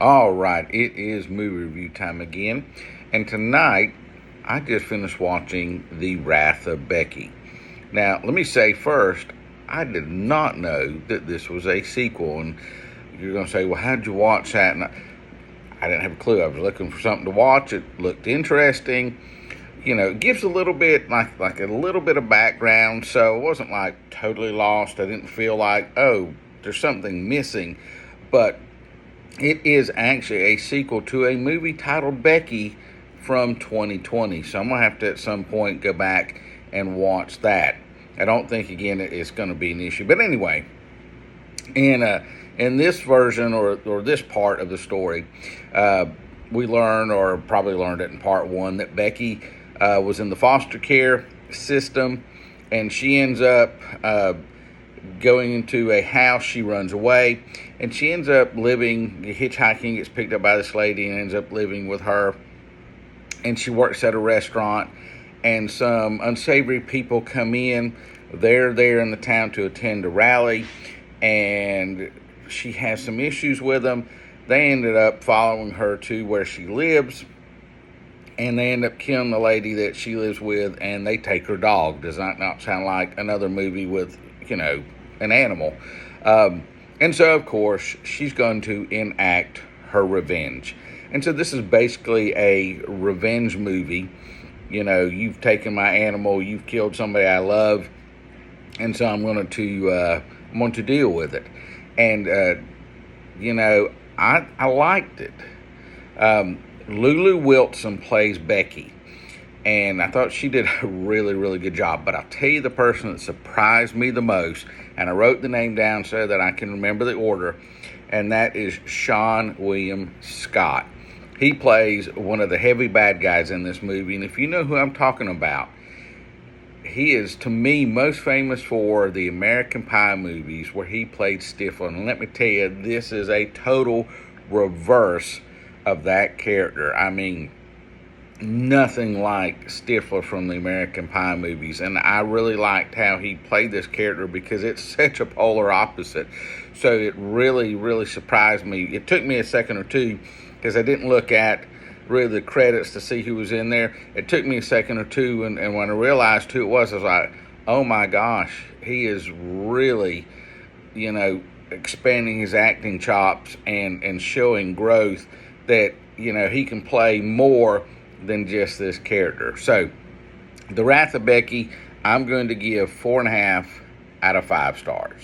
All right, it is movie review time again, and tonight I just finished watching The Wrath of Becky. Now, let me say first, I did not know that this was a sequel, and you're going to say, well, how'd you watch that? And I didn't have a clue. I was looking for something to watch. It looked interesting. You know, it gives a little bit, like a little bit of background, so it wasn't like totally lost. I didn't feel like, oh, there's something missing, but it is actually a sequel to a movie titled Becky from 2020. So I'm going to have to at some point go back and watch that. I don't think, again, it's going to be an issue. But anyway, in this version or this part of the story, we learn, or probably learned it in part one, that Becky was in the foster care system, and she ends up going into a house. She runs away, and she ends up hitchhiking, gets picked up by this lady, and ends up living with her. And she works at a restaurant, and some unsavory people come in. They're there in the town to attend a rally, and she has some issues with them. They ended up following her to where she lives, and they end up killing the lady that she lives with, and they take her dog. Does that not sound like another movie with, an animal? And so, of course, she's going to enact her revenge. And so this is basically a revenge movie. You've taken my animal, you've killed somebody I love, and so I'm going to deal with it. And, I liked it. Lulu Wilson plays Becky, and I thought she did a really, really good job. But I'll tell you the person that surprised me the most, and I wrote the name down so that I can remember the order, and that is Sean William Scott. He plays one of the heavy bad guys in this movie, and if you know who I'm talking about, he is, to me, most famous for the American Pie movies where he played Stifler. And let me tell you, this is a total reverse of that character. I mean, nothing like Stifler from the American Pie movies. And I really liked how he played this character because it's such a polar opposite. So it really, really surprised me. It took me a second or two because I didn't look at really the credits to see who was in there. It took me a second or two, and when I realized who it was, I was like, oh my gosh, he is really, expanding his acting chops and showing growth that, he can play more than just this character. So, The Wrath of Becky, I'm going to give 4.5 out of 5 stars.